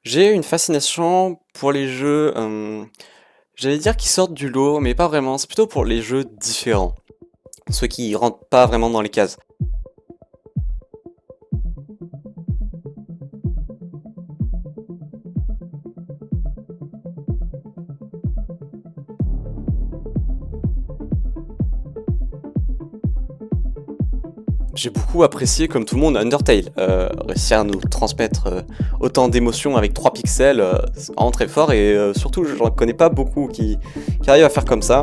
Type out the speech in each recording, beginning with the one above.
J'ai une fascination pour les jeux, j'allais dire qui sortent du lot, mais pas vraiment. C'est plutôt pour les jeux différents. Ceux qui rentrent pas vraiment dans les cases. J'ai beaucoup apprécié, comme tout le monde, Undertale. Réussir à nous transmettre autant d'émotions avec 3 pixels, c'est vraiment très fort et surtout, j'en connais pas beaucoup qui arrivent à faire comme ça.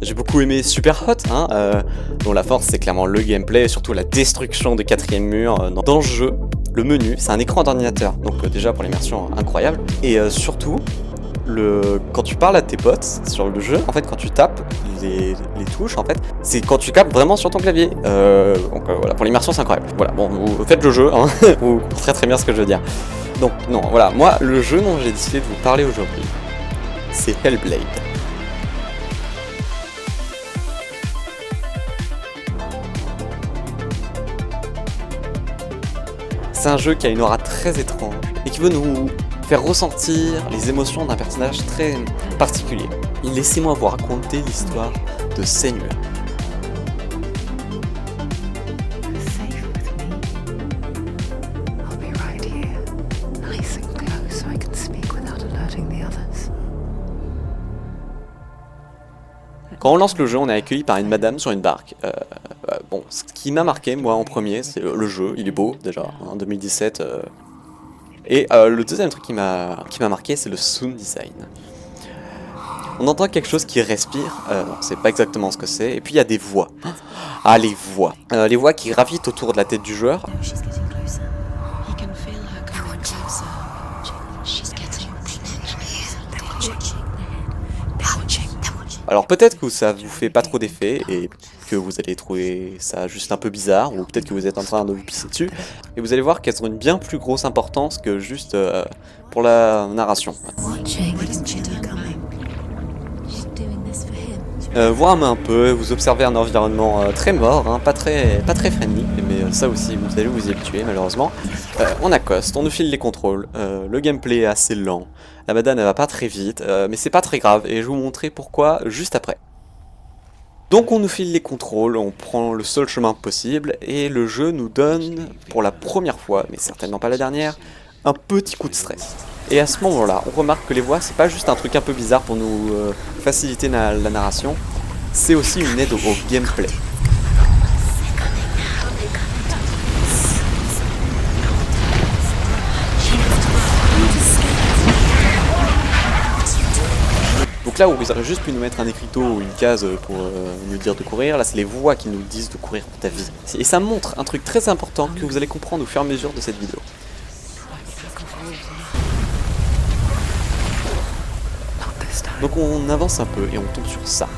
J'ai beaucoup aimé Superhot, hein, dont la force c'est clairement le gameplay et surtout la destruction des quatrièmes murs dans le jeu. Le menu, c'est un écran d'ordinateur, donc déjà pour l'immersion incroyable. Et surtout, quand tu parles à tes potes sur le jeu, en fait quand tu tapes les touches, en fait, c'est quand tu capes vraiment sur ton clavier. Voilà, pour l'immersion c'est incroyable. Voilà, bon, vous faites le jeu, hein, vous comprenez très bien ce que je veux dire. Donc non, voilà, moi le jeu dont j'ai décidé de vous parler aujourd'hui, c'est Hellblade. C'est un jeu qui a une aura très étrange et qui veut nous faire ressentir les émotions d'un personnage très particulier. Laissez-moi vous raconter l'histoire de Senua. Safe with me. I'll be right here, nice and close so I can speak without alerting the others. Quand on lance le jeu, on est accueilli par une madame sur une barque. Bon, ce qui m'a marqué, moi, en premier, c'est le jeu. Il est beau, déjà, en 2017. Et le deuxième truc qui m'a marqué, c'est le sound design. On entend quelque chose qui respire, on sait pas exactement ce que c'est, et puis il y a des voix. Ah, les voix. Les voix qui gravitent autour de la tête du joueur. She's getting closer. He can feel her coming closer. She's getting Alors peut-être que ça vous fait pas trop d'effet, et que vous allez trouver ça juste un peu bizarre, ou peut-être que vous êtes en train de vous pisser dessus, et vous allez voir qu'elles ont une bien plus grosse importance que juste pour la narration. watching. She's doing this for him. Voir un peu, vous observez un environnement très mort, hein, pas très friendly, mais ça aussi vous allez vous y habituer malheureusement. On accoste, on nous file les contrôles, le gameplay est assez lent, la madame elle va pas très vite, mais c'est pas très grave et je vais vous montrer pourquoi juste après. Donc on nous file les contrôles, on prend le seul chemin possible et le jeu nous donne, pour la première fois, mais certainement pas la dernière, un petit coup de stress. Et à ce moment-là, on remarque que les voix, c'est pas juste un truc un peu bizarre pour nous faciliter la narration, c'est aussi une aide au gameplay. Donc là où ils auraient juste pu nous mettre un écriteau ou une case pour nous dire de courir, là c'est les voix qui nous disent de courir pour ta vie. Et ça montre un truc très important que vous allez comprendre au fur et à mesure de cette vidéo. Donc on avance un peu et on tombe sur ça.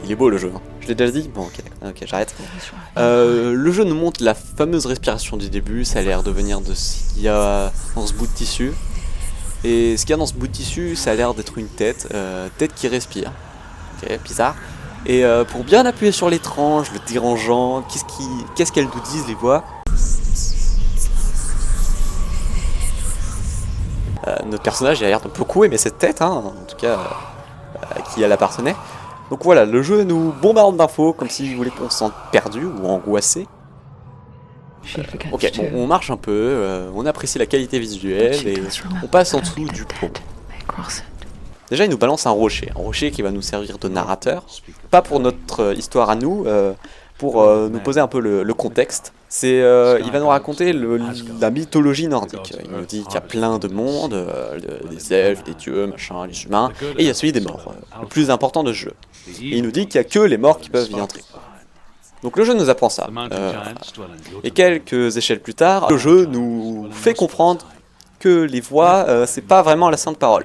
Il est beau le jeu, hein. Je l'ai déjà dit. Bon ok j'arrête. Le jeu nous montre la fameuse respiration du début, ça a l'air de venir de ce qu'il y a dans ce bout de tissu. Et ce qu'il y a dans ce bout de tissu, ça a l'air d'être une tête, tête qui respire. Ok, bizarre. Et pour bien appuyer sur l'étrange, le dérangeant, qu'est-ce qu'elles nous disent les voix? Notre personnage a l'air de beaucoup aimer cette tête, hein, en tout cas à qui elle appartenait. Donc voilà, le jeu nous bombarde d'infos comme s'il voulait qu'on se sente perdu ou angoissé. Ok, bon, on marche un peu, on apprécie la qualité visuelle et on passe en dessous du pont. Déjà, il nous balance un rocher qui va nous servir de narrateur, pas pour notre histoire à nous, pour nous poser un peu le contexte. Il va nous raconter la mythologie nordique. Il nous dit qu'il y a plein de mondes, des elfes, des dieux, machin, les humains, et il y a celui des morts, le plus important de ce jeu. Et il nous dit qu'il n'y a que les morts qui peuvent y entrer. Donc le jeu nous apprend ça. Et quelques échelles plus tard, le jeu nous fait comprendre que les voix, c'est pas vraiment la sainte parole.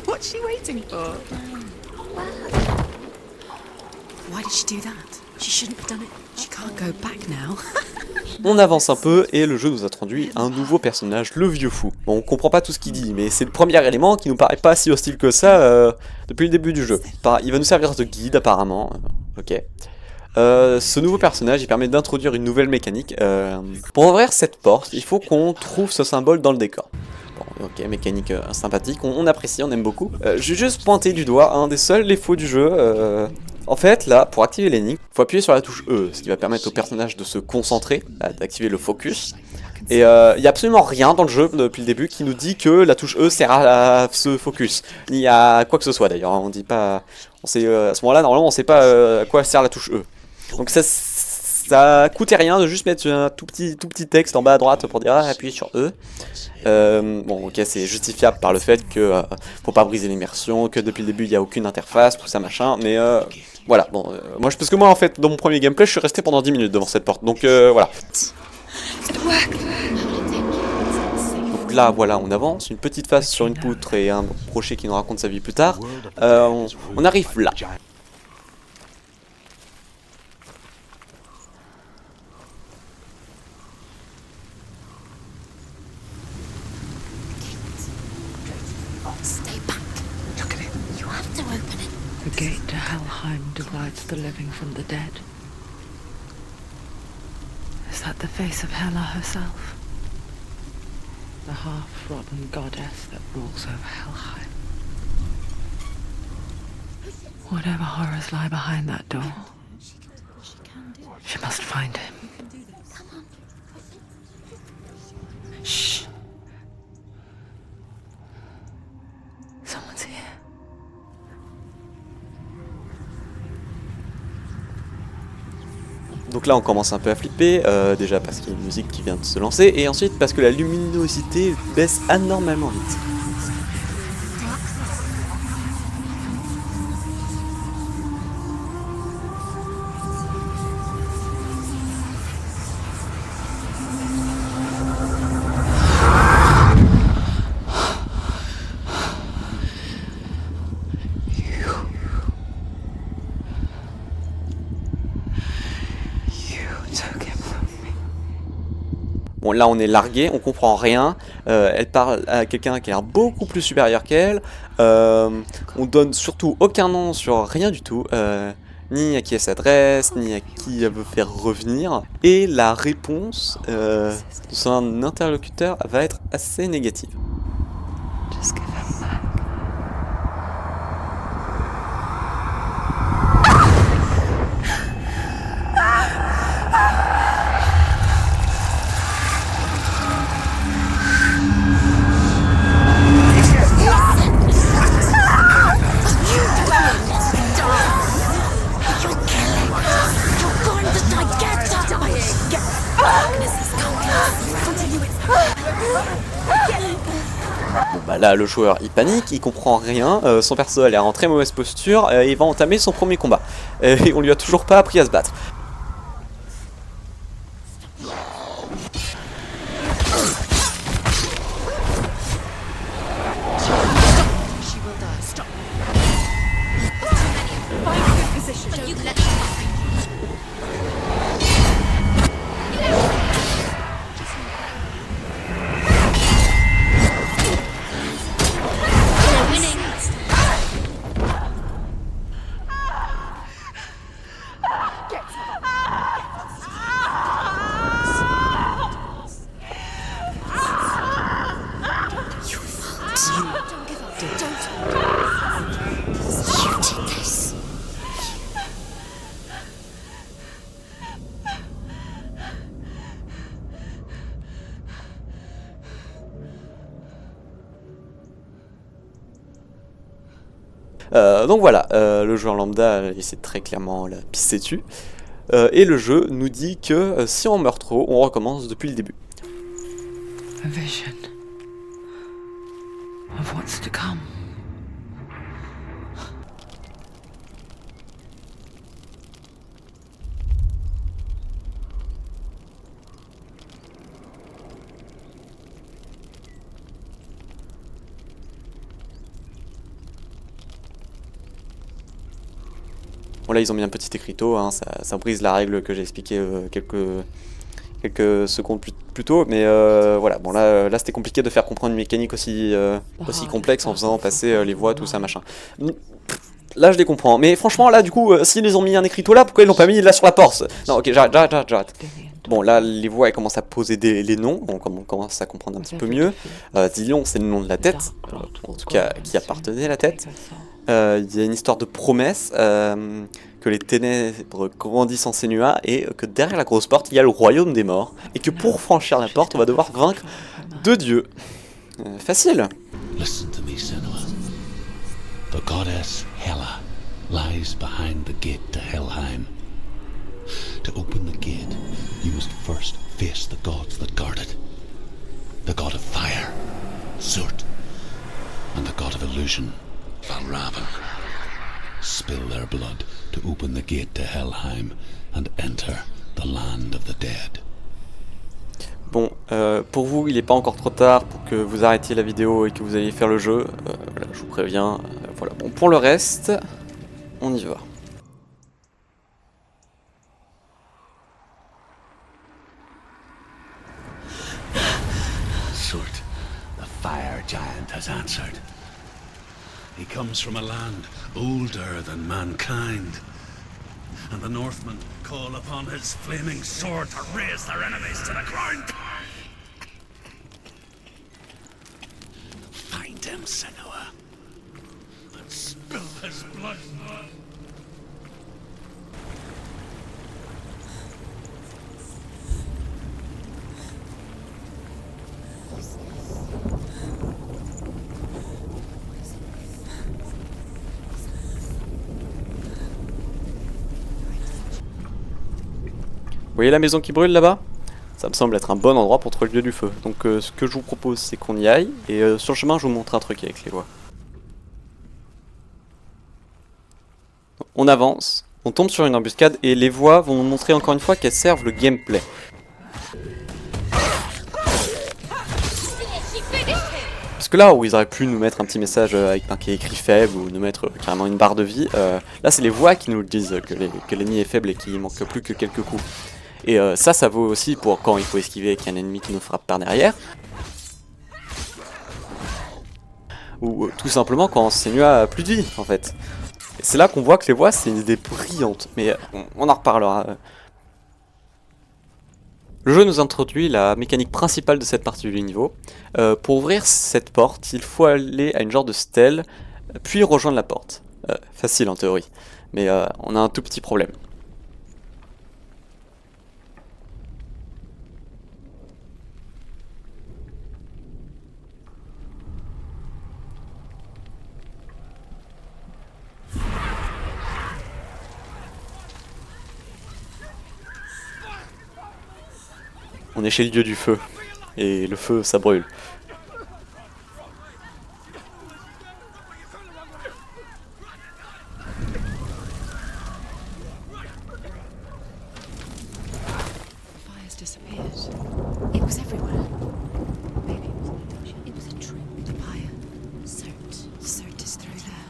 What's she waiting for? Why did she do that? She shouldn't have done it. She can't. can't go back now. On avance un peu et le jeu nous introduit un nouveau personnage, le vieux fou. Bon, on comprend pas tout ce qu'il dit, mais c'est le premier élément qui nous paraît pas si hostile que ça depuis le début du jeu. Il va nous servir de guide apparemment. Ok. Ce nouveau personnage, il permet d'introduire une nouvelle mécanique. Pour ouvrir cette porte, il faut qu'on trouve ce symbole dans le décor. Bon, ok, mécanique sympathique, on apprécie, on aime beaucoup. Je vais juste pointer du doigt un des seuls défauts du jeu. En fait, là, pour activer l'énigme, il faut appuyer sur la touche E, ce qui va permettre au personnage de se concentrer, d'activer le focus. Et il n'y a absolument rien dans le jeu depuis le début qui nous dit que la touche E sert à se focus, ni à quoi que ce soit d'ailleurs. On dit pas, on sait à ce moment-là normalement on sait pas à quoi sert la touche E. Donc ça coûtait rien de juste mettre un tout petit texte en bas à droite pour dire appuyez sur E. Bon, ok, c'est justifiable par le fait que faut pas briser l'immersion, que depuis le début il n'y a aucune interface, tout ça machin, mais voilà. Bon, parce que moi en fait dans mon premier gameplay je suis resté pendant 10 minutes devant cette porte, donc voilà. Donc là voilà, on avance, une petite face sur une poutre et un rocher qui nous raconte sa vie plus tard. On arrive là. Stay back. Look at it. You have to open it. The gate to Helheim divides the living from the dead. Is that the face of Hela herself? The half-rotten goddess that rules over Helheim. Whatever horrors lie behind that door, she must find him. Shh. Someone's here. Donc là on commence un peu à flipper, déjà parce qu'il y a une musique qui vient de se lancer, et ensuite parce que la luminosité baisse anormalement vite. Bon là on est largué, on comprend rien, elle parle à quelqu'un qui a l'air beaucoup plus supérieur qu'elle, on donne surtout aucun nom sur rien du tout, ni à qui elle s'adresse, ni à qui elle veut faire revenir, et la réponse de son interlocuteur va être assez négative. Just give him back. Bon bah là le joueur il panique, il comprend rien, son perso a l'air en très mauvaise posture, et il va entamer son premier combat. Et on lui a toujours pas appris à se battre. She will die. Stop. Find a good position. Don't you let her. They're winning. You fault. Don't give up. Don't. You did this. Donc voilà, le joueur lambda essaie très clairement la pisser dessus, et le jeu nous dit que si on meurt trop, on recommence depuis le début. A vision of what's to come. Bon là ils ont mis un petit écriteau, hein, ça brise la règle que j'ai expliqué quelques secondes plus tôt, mais voilà, bon là c'était compliqué de faire comprendre une mécanique aussi complexe en faisant passer les voies, tout ça, machin. Là je les comprends, mais franchement là du coup, s'ils les ont mis un écriteau là, pourquoi ils l'ont pas mis là sur la porte? Non ok, j'arrête. Bon là les voix elles commencent à poser les noms, on commence à comprendre un petit peu mieux. Dillion c'est le nom de la tête, en tout cas qui appartenait à la tête. Il y a une histoire de promesse, que les ténèbres grandissent en Senua et que derrière la grosse porte il y a le royaume des morts. Et que pour franchir la porte on va devoir vaincre 2 dieux. Facile. Listen to me, Senua. The goddess Hela lies behind the gate to Helheim. To open the gate, you must first face the gods that guard it. The god of fire, Surt, and the god of illusion, Valravan. Spill their blood to open the gate to Helheim and enter the land of the dead. Bon, pour vous, il n'est pas encore trop tard pour que vous arrêtiez la vidéo et que vous alliez faire le jeu. Voilà, je vous préviens. Voilà. Bon, pour le reste, on y va. Surt, the fire giant, has answered. He comes from a land older than mankind. And the Northmen call upon his flaming sword to raise their enemies to the ground. Find him, Senua, and spill his blood. Vous voyez la maison qui brûle là-bas? Ça me semble être un bon endroit pour trouver le dieu du feu. Donc ce que je vous propose c'est qu'on y aille. Et sur le chemin je vous montre un truc avec les voies. On avance, on tombe sur une embuscade et les voies vont nous montrer encore une fois qu'elles servent le gameplay. Parce que là où ils auraient pu nous mettre un petit message avec un qui est écrit faible ou nous mettre carrément une barre de vie, là c'est les voix qui nous le disent que l'ennemi est faible et qu'il manque plus que quelques coups. Et ça vaut aussi pour quand il faut esquiver et qu'il y a un ennemi qui nous frappe par derrière. Ou tout simplement quand Senua a plus de vie en fait. C'est là qu'on voit que les voix c'est une idée brillante, mais on en reparlera. Le jeu nous introduit la mécanique principale de cette partie du niveau. Pour ouvrir cette porte, il faut aller à une genre de stèle, puis rejoindre la porte. Facile en théorie, mais on a un tout petit problème. On est chez le dieu du feu, et le feu ça brûle. Fire's disappeared. It was everywhere. Maybe it was an illusion. It was a trick. The fire. Surt is through there.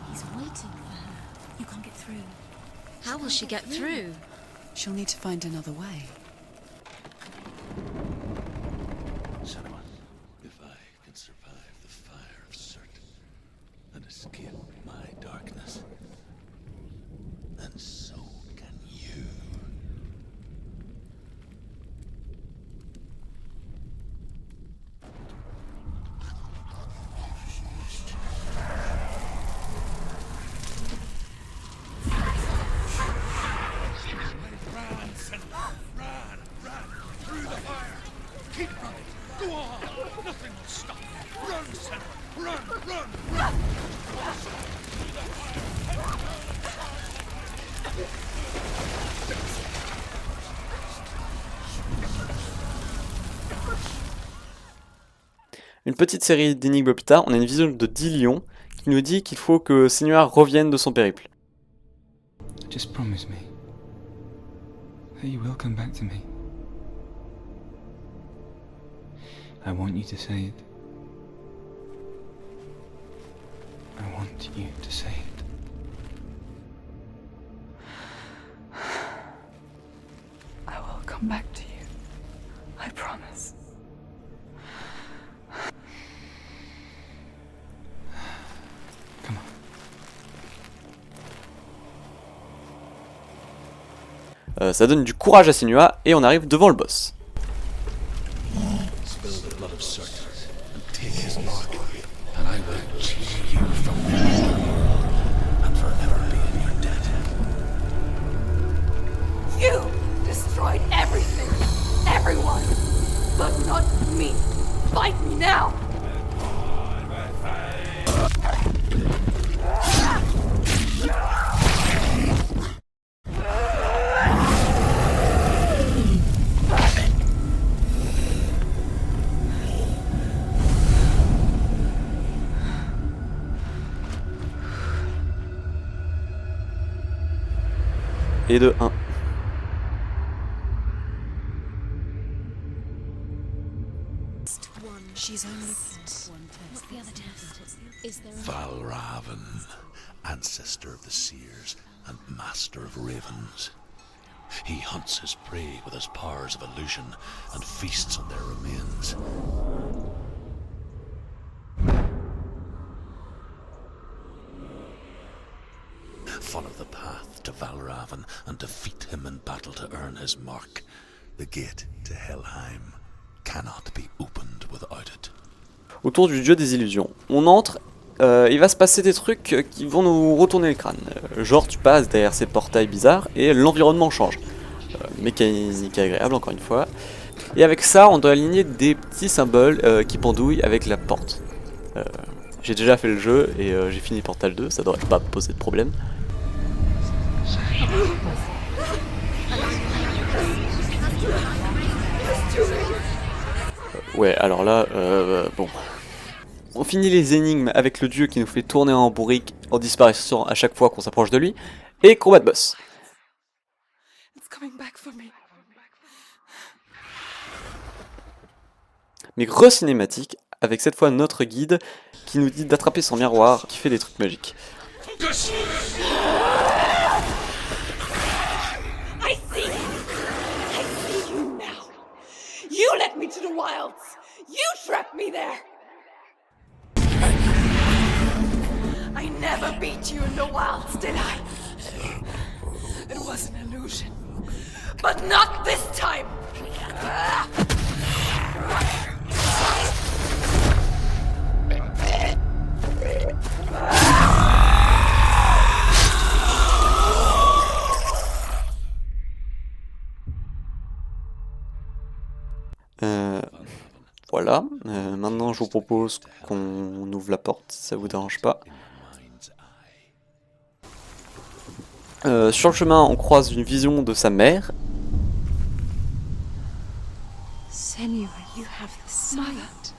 He's waiting for her. You can't get through. How will she get through? She'll need to find another way. Senua, if I can survive the fire of Surt and escape my darkness, then so can you. Une petite série d'énigmes plus tard, on a une vision de Dillion qui nous dit qu'il faut que Senua revienne de son périple. Just promise me that you will come back to me. I want you to say it. I want you to say it. come back to you. I promise. Come on. Ça donne du courage à Senua et on arrive devant le boss. Spill the blood of Certes and take his mark, and I will tear you from the underworld and forever be in your debt. You destroyed everything, everyone, but not me. Fight me now. Et de 1. She's only one test. What's the other test? Is there a Valravan, ancestor of the seers and master of ravens. He hunts his prey with his powers of illusion and feasts on their remains. Follow the path to Valravan and defeat him in battle to earn his mark. The gate to Helheim cannot be opened without it. Autour du dieu des illusions. On entre, il va se passer des trucs qui vont nous retourner le crâne. Genre tu passes derrière ces portails bizarres et l'environnement change. Mécanique agréable encore une fois. Et avec ça on doit aligner des petits symboles qui pendouillent avec la porte. J'ai déjà fait le jeu et j'ai fini Portal 2, ça devrait pas poser de problème. Ouais, alors là, bon. On finit les énigmes avec le dieu qui nous fait tourner en bourrique en disparaissant à chaque fois qu'on s'approche de lui. Et combat de boss. It's coming back for me. Mais re-cinématique, avec cette fois notre guide qui nous dit d'attraper son miroir qui fait des trucs magiques. I see you now. You led me to the wilds. You trapped me there. I never beat you in the wilds, did I? It was an illusion. But not this time. Voilà, maintenant je vous propose qu'on ouvre la porte, si ça vous dérange pas. Sur le chemin, on croise une vision de sa mère. Senua, you have the sight.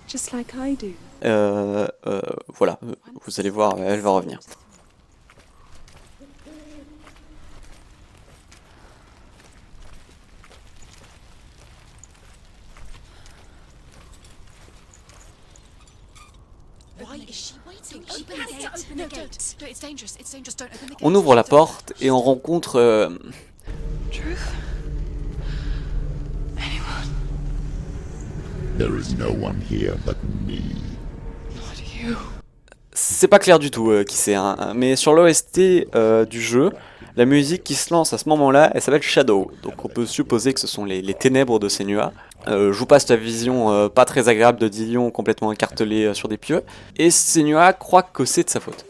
Just like I do. Voilà, vous allez voir, elle va revenir. Why is she waiting? Open the gate. No, don't. It's dangerous. It's dangerous. Don't open the gate. On ouvre la porte et on rencontre... Truth? Anyone? There is no one here but me. Not you. C'est pas clair du tout qui c'est, hein, mais sur l'OST du jeu, la musique qui se lance à ce moment-là, elle s'appelle Shadow. Donc on peut supposer que ce sont les ténèbres de Senua. Je vous passe la vision pas très agréable de Dillion complètement écartelé sur des pieux. Et Senua croit que c'est de sa faute.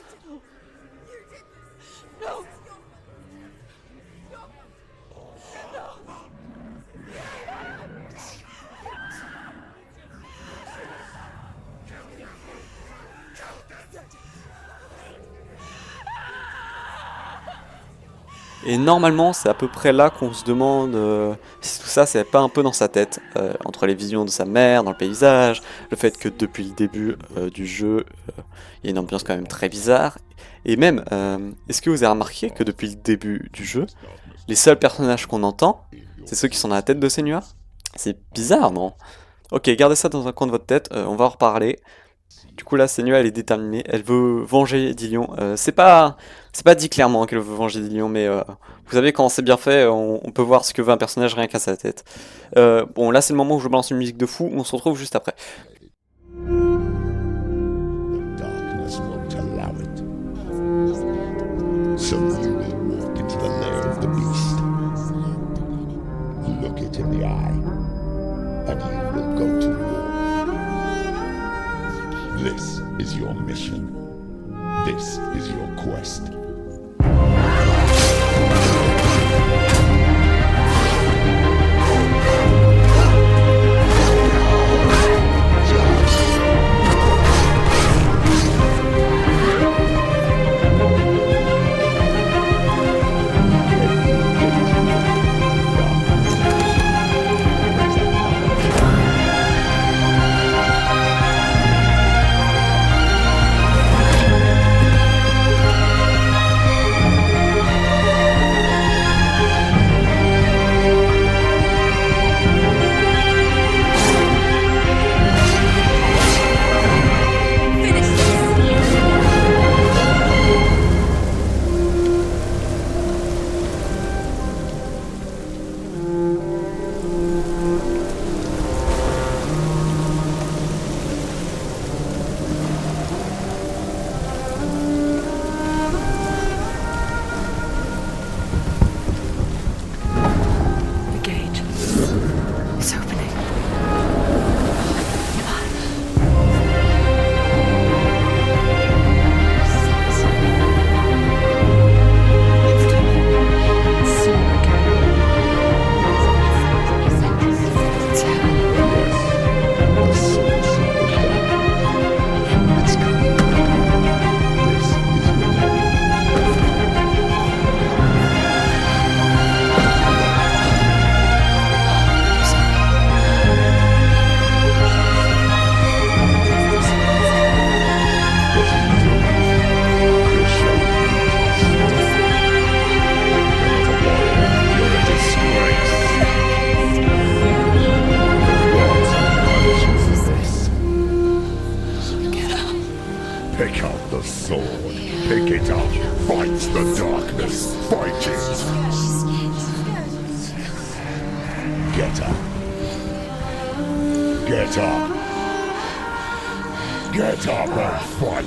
Et normalement, c'est à peu près là qu'on se demande si tout ça, c'est pas un peu dans sa tête, entre les visions de sa mère, dans le paysage, le fait que depuis le début du jeu, il y a une ambiance quand même très bizarre. Et même, est-ce que vous avez remarqué que depuis le début du jeu, les seuls personnages qu'on entend, c'est ceux qui sont dans la tête de Senua? C'est bizarre, non? Ok, gardez ça dans un coin de votre tête, on va en reparler. Du coup là, Senua, elle est déterminée, elle veut venger Dillion. C'est pas dit clairement qu'elle veut venger Dillion, mais vous savez, quand c'est bien fait, on peut voir ce que veut un personnage rien qu'à sa tête. Bon, là c'est le moment où je balance une musique de fou, on se retrouve juste après. The darkness won't allow it. So you will walk into the lair of the beast. Look it in the eye, and you will go to war. This is your mission. This is your quest. The gate. It's opening. It's coming. Soon again. It's happening. The source of the dark. It's coming. This is your Pick up the sword. Pick it up. Fight the darkness. Fight it. Get up. Get up. Get up and fight.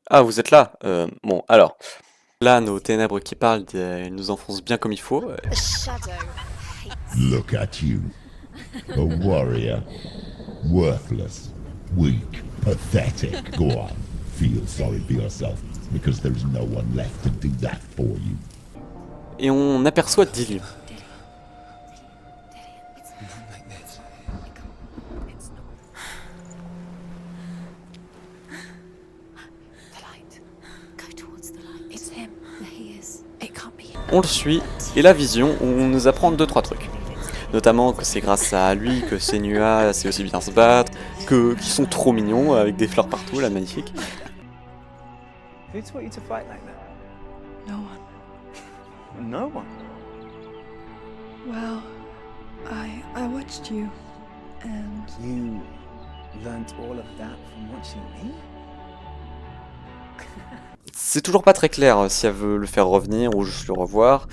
Ah, vous êtes là? Bon, alors. Là, nos ténèbres qui parlent, elles nous enfoncent bien comme il faut. Look at you. A warrior. Worthless. Weak. Pathetic. Go on. Feel sorry for yourself, because there is no one left to do that for you. Et on aperçoit Dillion. Like this. The light. Go towards the light. It's him. There he is. It can't be him. On le suit, et la vision, on nous apprend 2-3 trucs. Notamment que c'est grâce à lui que Senua sait aussi bien se battre, qu'ils sont trop mignons, avec des fleurs partout, là, magnifique. Who taught you to fight like that? No one. No one. Well, I watched you, and You learnt all of that from watching me? C'est toujours pas très clair si elle veut le faire revenir ou juste le revoir.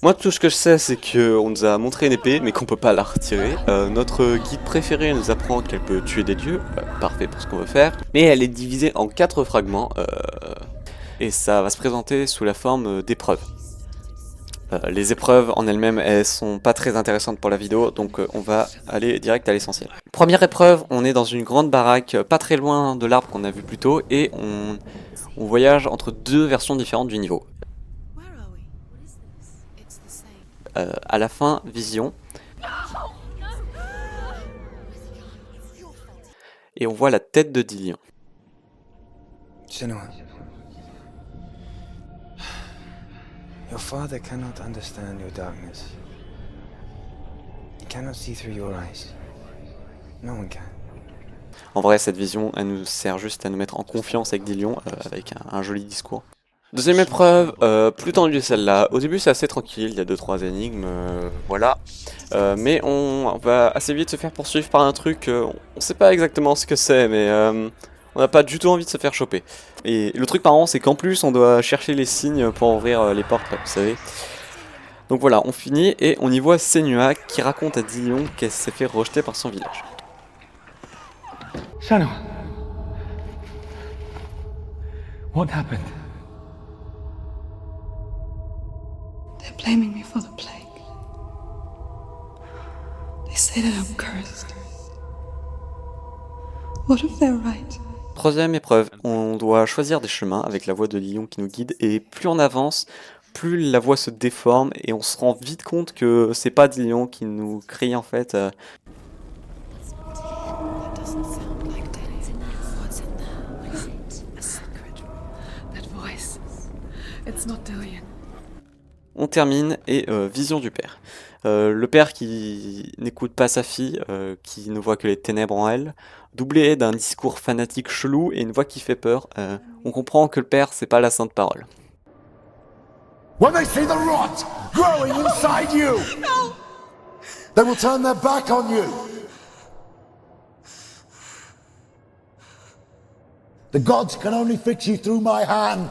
Moi, tout ce que je sais, c'est qu'on nous a montré une épée, mais qu'on peut pas la retirer. Notre guide préféré nous apprend qu'elle peut tuer des dieux, parfait pour ce qu'on veut faire. Mais elle est divisée en 4 fragments, et ça va se présenter sous la forme d'épreuves. Les épreuves en elles-mêmes, elles sont pas très intéressantes pour la vidéo, donc on va aller direct à l'essentiel. Première épreuve, on est dans une grande baraque, pas très loin de l'arbre qu'on a vu plus tôt, et on voyage entre 2 versions différentes du niveau. Where are we? What is this? It's the same. À la fin, vision, et on voit la tête de Dillion. Senua. Your father cannot understand your darkness. He cannot see through your eyes. No one can. En vrai, cette vision, elle nous sert juste à nous mettre en confiance avec Dillion, avec un joli discours. Deuxième épreuve, plus tendue celle-là. Au début, c'est assez tranquille, il y a 2-3 énigmes, voilà. Mais on va assez vite se faire poursuivre par un truc, on sait pas exactement ce que c'est, mais on n'a pas du tout envie de se faire choper. Et le truc marrant, c'est qu'en plus, on doit chercher les signes pour ouvrir les portes, là, vous savez. Donc voilà, on finit et on y voit Senua qui raconte à Dillion qu'elle s'est fait rejeter par son village. Senua. What happened? They're blaming me for the plague. They say that I'm cursed. What if they're right? Troisième épreuve, on doit choisir des chemins avec la voix de Dillion qui nous guide, et plus on avance, plus la voix se déforme, et on se rend vite compte que c'est pas Dillion qui nous crie en fait. That doesn't sound like Dillion. What's in there? Is it a secret? That voice. It's not Dillion. On termine, et vision du père. Le père qui n'écoute pas sa fille, qui ne voit que les ténèbres en elle, doublé d'un discours fanatique chelou et une voix qui fait peur. On comprend que le père, c'est pas la sainte parole. When they see the rot growing inside you, they will turn their back on you. The gods can only fix you through my hand.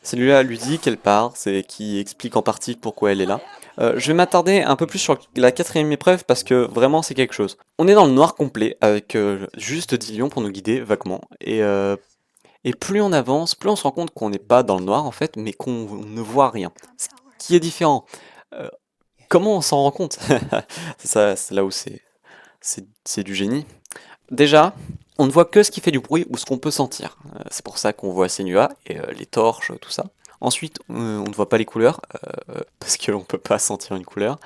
Celui-là lui dit qu'elle part, c'est qui explique en partie pourquoi elle est là. Je vais m'attarder un peu plus sur la quatrième épreuve parce que vraiment c'est quelque chose. On est dans le noir complet avec juste Dillion pour nous guider vaguement. Et plus on avance, plus on se rend compte qu'on n'est pas dans le noir en fait, mais qu'on ne voit rien. Ce qui est différent. Comment on s'en rend compte? C'est là où c'est du génie. Déjà, on ne voit que ce qui fait du bruit ou ce qu'on peut sentir. C'est pour ça qu'on voit Senua et les torches, tout ça. Ensuite, on ne voit pas les couleurs, parce qu'on ne peut pas sentir une couleur.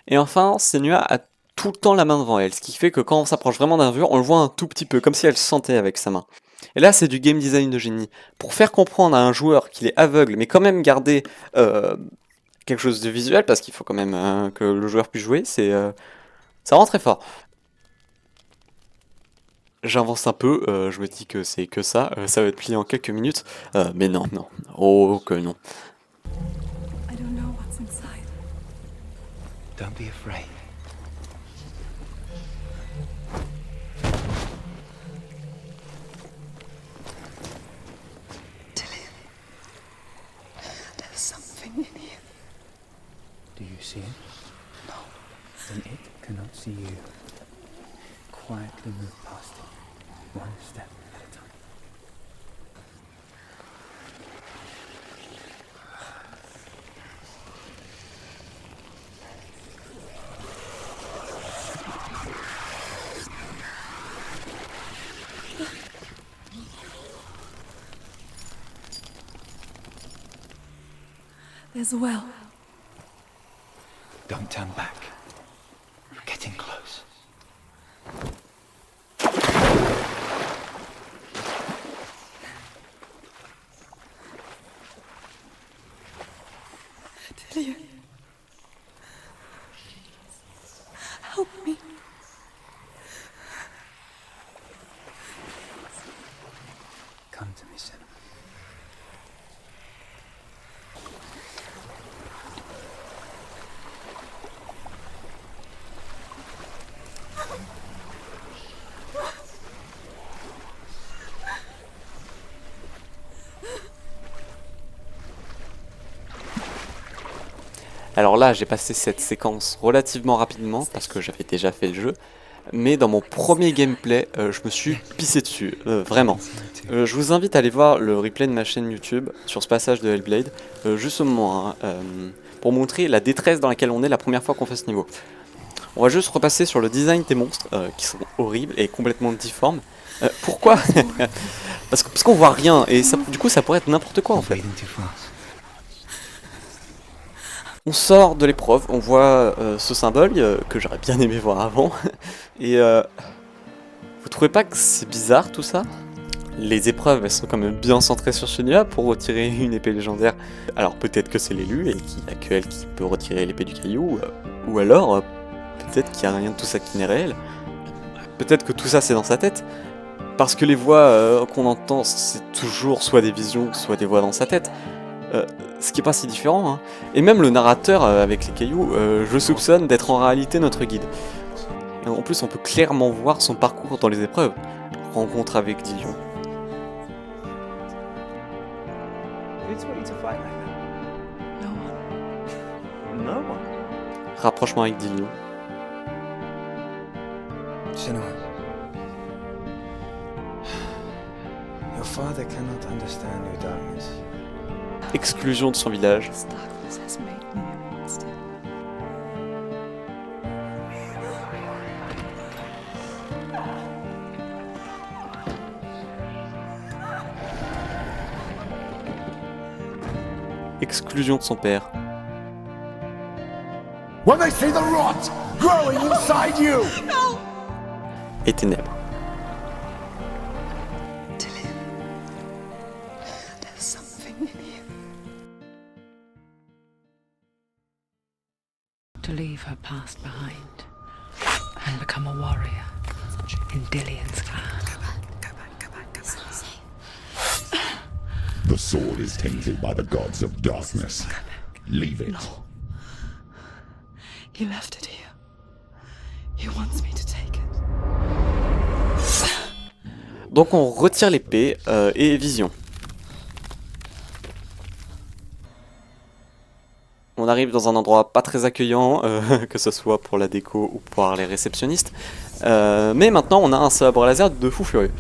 Et enfin, Senua a tout le temps la main devant elle, ce qui fait que quand on s'approche vraiment d'un mur, on le voit un tout petit peu, comme si elle sentait avec sa main. Et là, c'est du game design de génie. Pour faire comprendre à un joueur qu'il est aveugle, mais quand même garder quelque chose de visuel, parce qu'il faut quand même que le joueur puisse jouer, ça rend très fort. J'avance un peu, je me dis que c'est que ça va être plié en quelques minutes, mais non, oh que non. I don't know what's inside. Don't be afraid. Dillion. There's something in here. Do you see it? No. Then it cannot see you. Quietly move past it, one step at a time. There's a well. Don't turn back. You're getting close. Dillion. Help me. Come to me, Senua. Alors là, j'ai passé cette séquence relativement rapidement parce que j'avais déjà fait le jeu, mais dans mon premier gameplay, je me suis pissé dessus, vraiment. Je vous invite à aller voir le replay de ma chaîne YouTube sur ce passage de Hellblade, juste au moment, pour montrer la détresse dans laquelle on est la première fois qu'on fait ce niveau. On va juste repasser sur le design des monstres, qui sont horribles et complètement difformes. Pourquoi? Parce qu'on voit rien, et ça, du coup ça pourrait être n'importe quoi en fait. Breathing too fast. On sort de l'épreuve, on voit ce symbole que j'aurais bien aimé voir avant. Et vous trouvez pas que c'est bizarre tout ça? Les épreuves elles sont quand même bien centrées sur Senua pour retirer une épée légendaire. Alors peut-être que c'est l'élu et qu'il n'y a que elle qui peut retirer l'épée du caillou, ou alors peut-être qu'il n'y a rien de tout ça qui n'est réel. peut-être que tout ça c'est dans sa tête, parce que les voix qu'on entend, c'est toujours soit des visions, soit des voix dans sa tête. Ce qui est pas si différent, hein. Et même le narrateur avec les cailloux, je soupçonne d'être en réalité notre guide. Et en plus, on peut clairement voir son parcours dans les épreuves. Rencontre avec Dillion. Who taught you to fight like that? No one. No one. Rapprochement avec Dillion. Senua. Your father cannot understand your darkness. Exclusion de son village. This darkness has made me a monster. Exclusion de son père. When they see the rot growing inside you! Et ténèbres. Dillion, there's something in you. To leave her past behind and become a warrior in Dillion's clan. Go back. It's not safe. The sword is tainted by the gods of darkness. Leave it. No. He left it here. He wants me to take it. Donc on retire l'épée et vision. On arrive dans un endroit pas très accueillant, que ce soit pour la déco ou pour les réceptionnistes. Mais maintenant on a un sabre laser de fou furieux.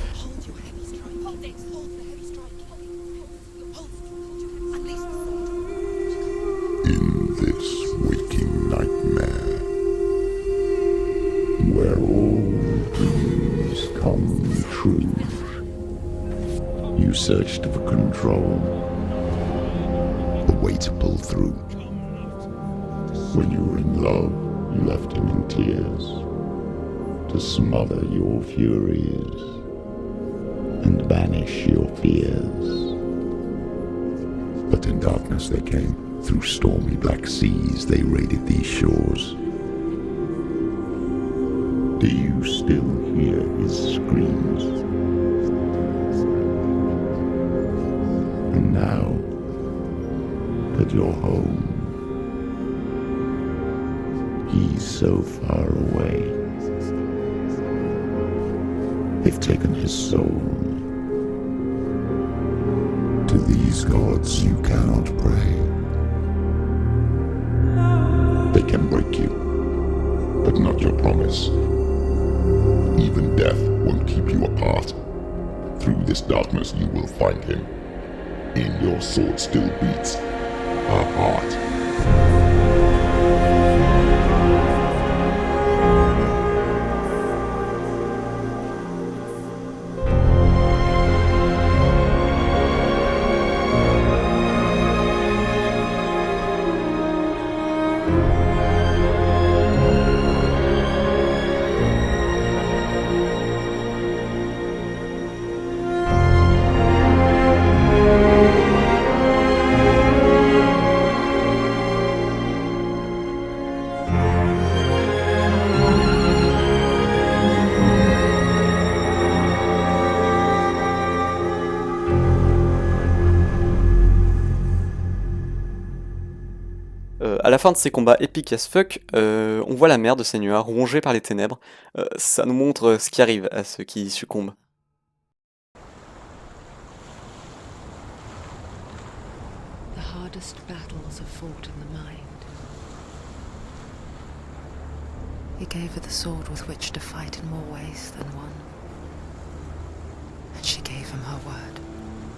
In this waking nightmare, where all dreams come true, you searched for control, a way to pull through. When you were in love, you left him in tears, to smother your furies and banish your fears. But in darkness they came. Through stormy black seas they raided these shores. Do you still hear his screams? And now that you're home, he's so far away. They've taken his soul. To these gods you cannot pray. They can break you, but not your promise. Even death won't keep you apart. Through this darkness you will find him. In your sword still beats a heart. À la fin de ces combats épiques as fuck, on voit la mère de Senua rongée par les ténèbres. Ça nous montre ce qui arrive à ceux qui succombent. The hardest battles are fought in the mind. He gave her the sword with which to fight in more ways than one. And she gave him her word,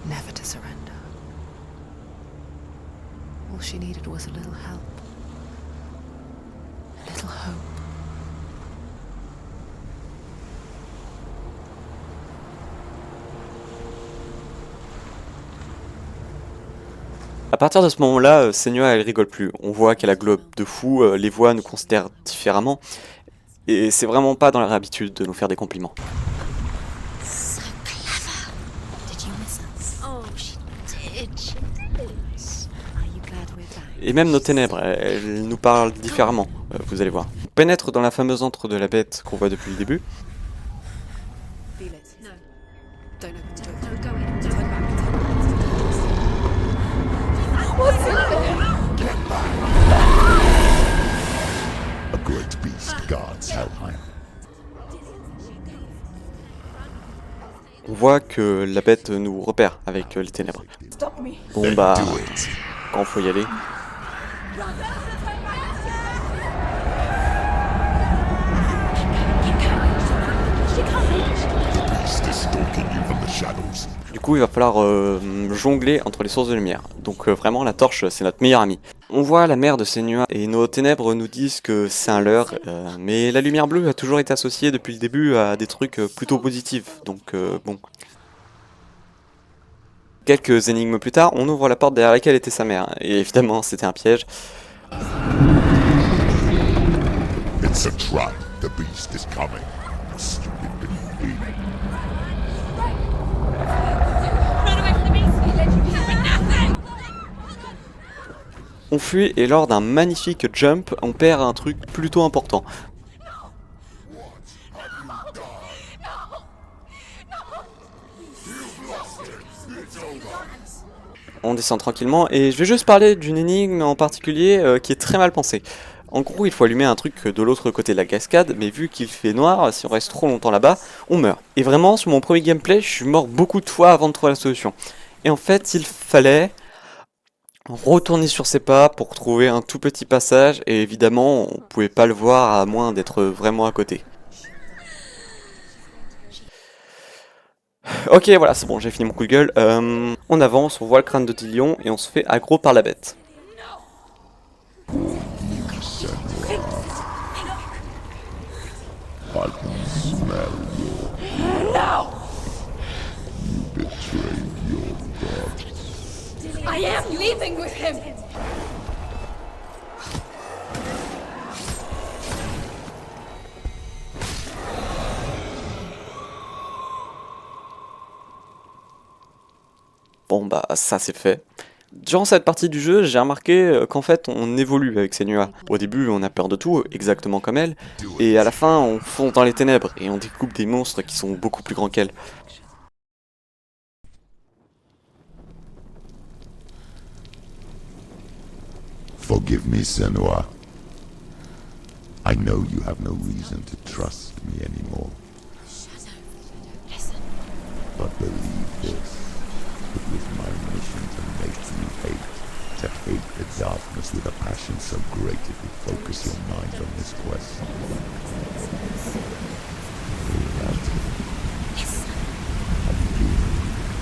never to surrender. All she needed was a little help, a little hope. À partir de ce moment-là, Senua elle rigole plus. On voit qu'elle a globe de fou, les voix nous considèrent différemment. Et c'est vraiment pas dans leur habitude de nous faire des compliments. So clever. Did you miss us? Oh, she did. She did. Are you glad we're back? Et même nos ténèbres, elles nous parlent différemment, vous allez voir. On pénètre dans la fameuse antre de la bête qu'on voit depuis le début. Don't open the door. Don't go in. Don't turn back. Turn back. What's in there? A great beast guards Helheim. On voit que la bête nous repère avec les ténèbres. Bon bah, Do it. quand faut y aller. The beast is stalking you from the shadows. Du coup, il va falloir jongler entre les sources de lumière. Donc vraiment, la torche, c'est notre meilleur ami. On voit la mer de Senua et nos ténèbres nous disent que c'est un leurre, mais la lumière bleue a toujours été associée depuis le début à des trucs plutôt positifs. Donc bon. Quelques énigmes plus tard, on ouvre la porte derrière laquelle était sa mère. Et évidemment, c'était un piège. It's a trap. The beast is coming. Stupid baby. Run away from the beast. He let you for nothing. On fuit et lors d'un magnifique jump, on perd un truc plutôt important. On descend tranquillement et je vais juste parler d'une énigme en particulier qui est très mal pensée. En gros, il faut allumer un truc de l'autre côté de la cascade, mais vu qu'il fait noir, si on reste trop longtemps là-bas, on meurt. Et vraiment, sur mon premier gameplay, je suis mort beaucoup de fois avant de trouver la solution. Et en fait, il fallait retourner sur ses pas pour trouver un tout petit passage, et évidemment, on pouvait pas le voir à moins d'être vraiment à côté. Ok, voilà, c'est bon, j'ai fini mon coup de gueule. On avance, on voit le crâne de Dillion, et on se fait aggro par la bête. I can smell your... No! You betrayed your god. I am leaving with him. Bon bah ça c'est fait. Durant cette partie du jeu, j'ai remarqué qu'en fait on évolue avec Senua. Au début on a peur de tout, exactement comme elle, et à la fin on fonce dans les ténèbres et on découpe des monstres qui sont beaucoup plus grands qu'elle. Forgive me, Senua. I know you have no reason to trust me anymore. Listen. But believe this, it was my mission to make you hate the darkness with a passion so great it would focus your mind on this quest. Without it, I'd be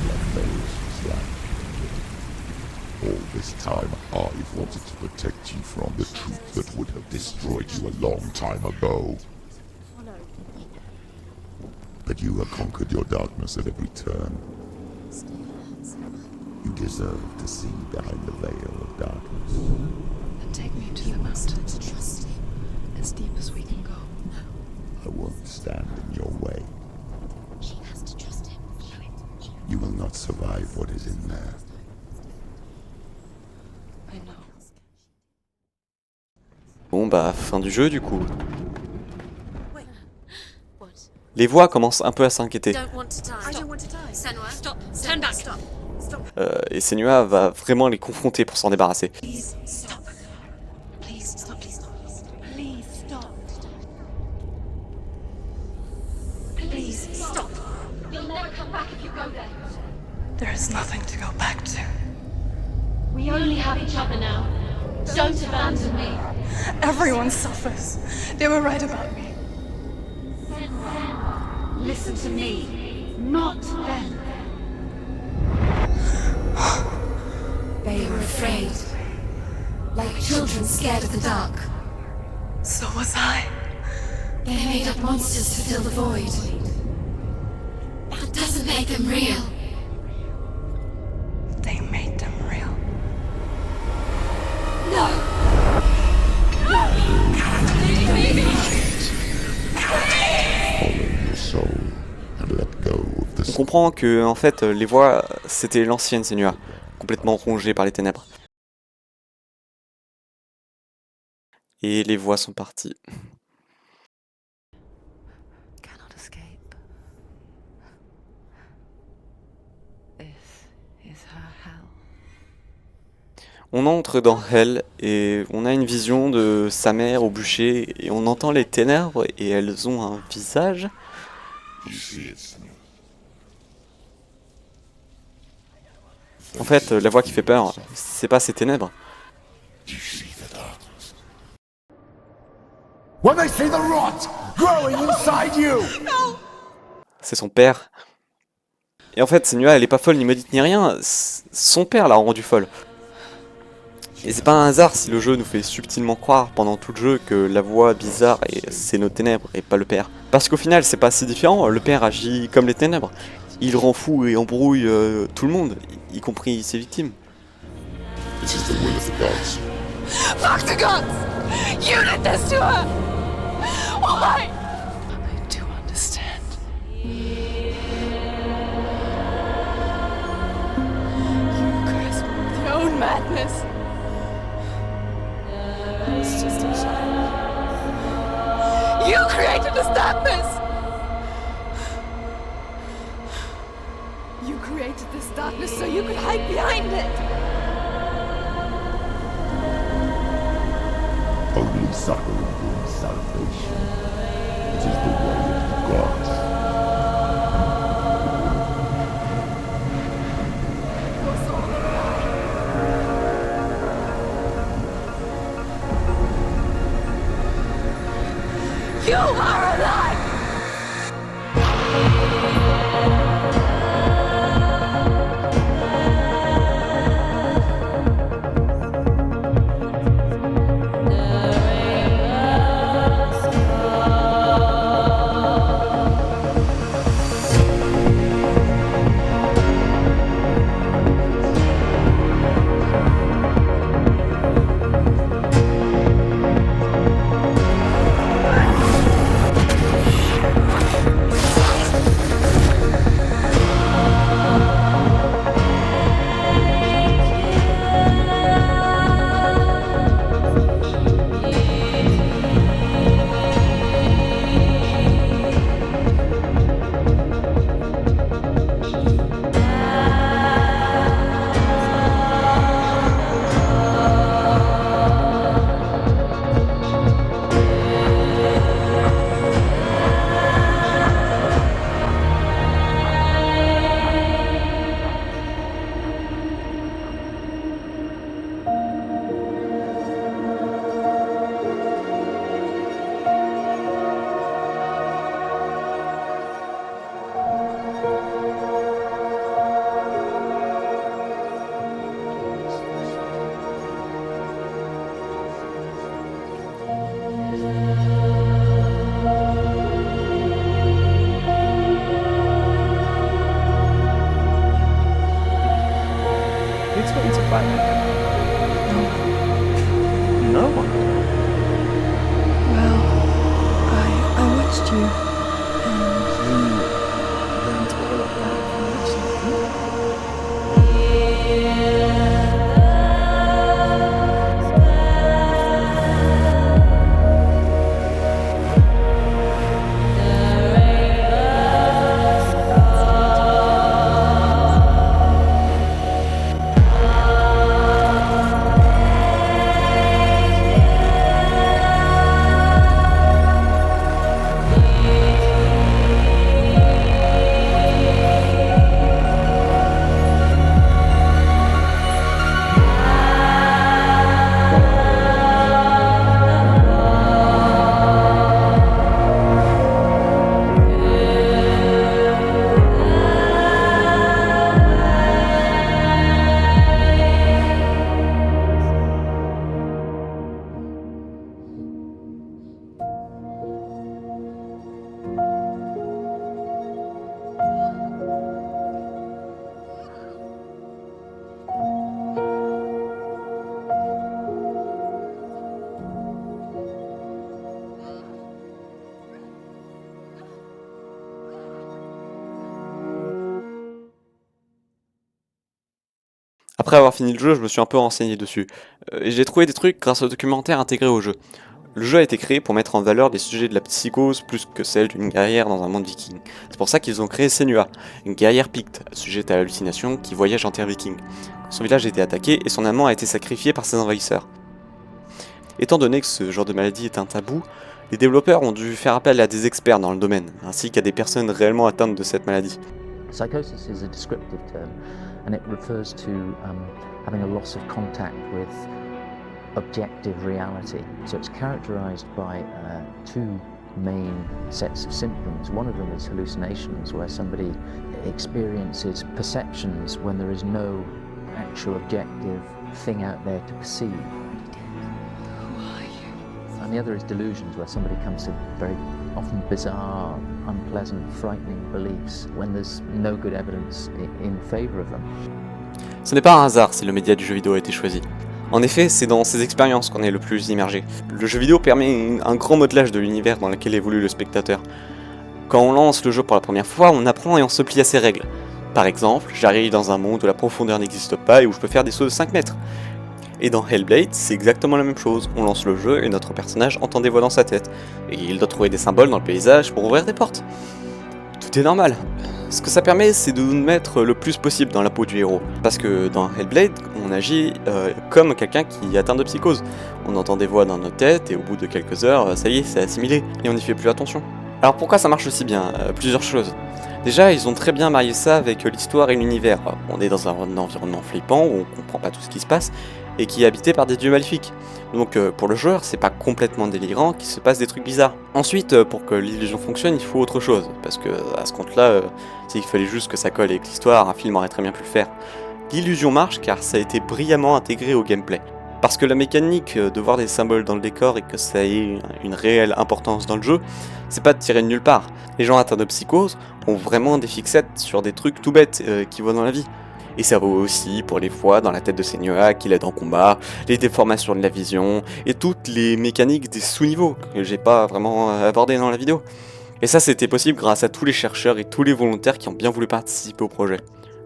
like those slack. All this time, I've wanted to protect you from the truth that would have destroyed you a long time ago. But you have conquered your darkness at every turn. You deserve to see behind the veil of darkness. Then take me to the mountains. As deep as we can go. I won't stand in your way. She has to trust him. You will not survive what is in there. I know. Bon bah fin du jeu du coup. Wait. What? Les voix commencent un peu à s'inquiéter. Don't want to die. I don't want to die. Senua, stop. Turn back. Stop. Et Senua va vraiment les confronter pour s'en débarrasser. Please stop. Please stop. Please stop. Please stop. Please stop. You'll never come back if you go there. There is nothing to go back to. We only have each other now. Don't abandon me. Everyone suffers. They were right about me. Listen to me. Not them. They were afraid. Like children scared of the dark. So was I. They made up monsters to fill the void. That doesn't make them real. They made them real. No! Follow your soul and let go of the On comprend que en fait les voix c'était l'ancienne Senua, complètement rongée par les ténèbres. Et les voix sont parties. Cannot escape. On entre dans Hell et on a une vision de sa mère au bûcher et on entend les ténèbres et elles ont un visage. En fait, la voix qui fait peur, c'est pas ces ténèbres. When they see the rot growing inside you! C'est son père. Et en fait, Senua, elle est pas folle ni maudite ni rien, son père l'a rendue folle. Et c'est pas un hasard si le jeu nous fait subtilement croire pendant tout le jeu que la voix bizarre c'est nos ténèbres et pas le père. Parce qu'au final, c'est pas si différent, le père agit comme les ténèbres. Il rend fou et embrouille tout le monde, y compris ses victimes. This is the will of the gods. Fuck the gods! You did this to her! Why? I do understand. You grasp with your own madness. It's just a child. You created this darkness! You created this darkness so you could hide behind it! Only suffering brings salvation. It is the way of the gods. You are alive! Who taught you to fight like that? No one. Well, I watched you. You learned all of that from watching me. Après avoir fini le jeu, je me suis un peu renseigné dessus. Et j'ai trouvé des trucs grâce au documentaire intégré au jeu. Le jeu a été créé pour mettre en valeur les sujets de la psychose plus que celle d'une guerrière dans un monde viking. C'est pour ça qu'ils ont créé Senua, une guerrière picte, sujette à l'hallucination qui voyage en terre viking. Son village a été attaqué et son amant a été sacrifié par ses envahisseurs. Étant donné que ce genre de maladie est un tabou, les développeurs ont dû faire appel à des experts dans le domaine, ainsi qu'à des personnes réellement atteintes de cette maladie. Psychosis is a descriptive term, and it refers to having a loss of contact with objective reality. So it's characterized by two main sets of symptoms. One of them is hallucinations, where somebody experiences perceptions when there is no actual objective thing out there to perceive. And the other is delusions, where somebody comes to very often bizarre, unpleasant, frightening beliefs when there's no good evidence in favor of them. Ce n'est pas un hasard si le média du jeu vidéo a été choisi. En effet, c'est dans ces expériences qu'on est le plus immergé. Le jeu vidéo permet un grand modelage de l'univers dans lequel évolue le spectateur. Quand on lance le jeu pour la première fois, on apprend et on se plie à ses règles. Par exemple, j'arrive dans un monde où la profondeur n'existe pas et où je peux faire des sauts de 5 mètres. Et dans Hellblade, c'est exactement la même chose. On lance le jeu et notre personnage entend des voix dans sa tête. Et il doit trouver des symboles dans le paysage pour ouvrir des portes. Tout est normal. Ce que ça permet, c'est de nous mettre le plus possible dans la peau du héros. Parce que dans Hellblade, on agit comme quelqu'un qui est atteint de psychose. On entend des voix dans notre tête et au bout de quelques heures, ça y est, c'est assimilé. Et on n'y fait plus attention. Alors pourquoi ça marche aussi bien? Plusieurs choses. Déjà, ils ont très bien marié ça avec l'histoire et l'univers. On est dans un environnement flippant où on comprend pas tout ce qui se passe et qui est habité par des dieux maléfiques. Donc pour le joueur, c'est pas complètement délirant qu'il se passe des trucs bizarres. Ensuite, pour que l'illusion fonctionne, il faut autre chose. Parce que à ce compte-là, s'il fallait juste que ça colle avec l'histoire, un film aurait très bien pu le faire. L'illusion marche car ça a été brillamment intégré au gameplay. Parce que la mécanique de voir des symboles dans le décor et que ça ait une réelle importance dans le jeu, c'est pas de tirer de nulle part. Les gens atteints de psychose ont vraiment des fixettes sur des trucs tout bêtes qui voient dans la vie. Et ça vaut aussi pour les fois dans la tête de Senua qui l'aide en combat, les déformations de la vision, et toutes les mécaniques des sous-niveaux que j'ai pas vraiment abordées dans la vidéo. Et ça c'était possible grâce à tous les chercheurs et tous les volontaires qui ont bien voulu participer au projet.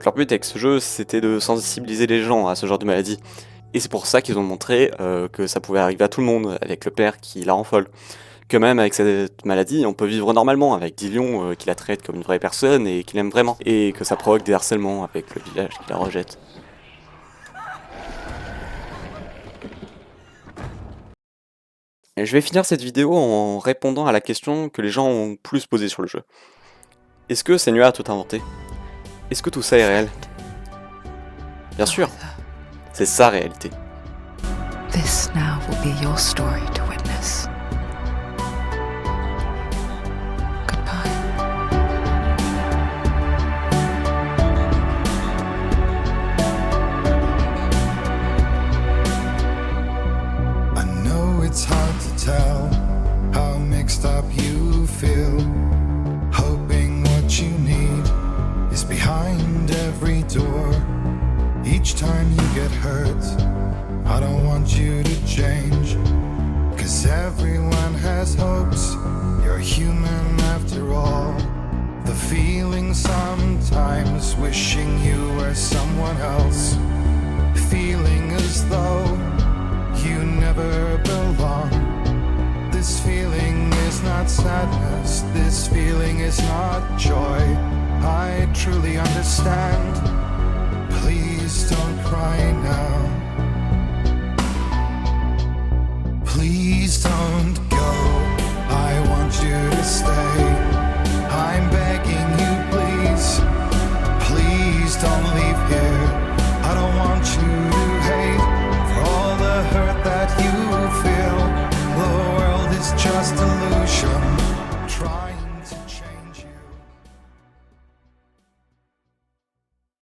Leur but avec ce jeu c'était de sensibiliser les gens à ce genre de maladie. Et c'est pour ça qu'ils ont montré que ça pouvait arriver à tout le monde, avec le père qui la rend folle. Que même avec cette maladie, on peut vivre normalement avec Dillion qui la traite comme une vraie personne et qui l'aime vraiment. Et que ça provoque des harcèlements avec le village qui la rejette. Et je vais finir cette vidéo en répondant à la question que les gens ont plus posée sur le jeu. Est-ce que Senua a tout inventé? Est-ce que tout ça est réel? Bien sûr, c'est sa réalité. This now will be your story to witness. It's hard to tell how mixed up you feel. Hoping what you need is behind every door. Each time you get hurt, I don't want you to change. 'Cause everyone has hopes, you're human after all. The feeling sometimes wishing you were someone else. Feeling as though you never belong. This feeling is not sadness, this feeling is not joy. I truly understand. Please don't cry now. Please don't go. I want you to stay.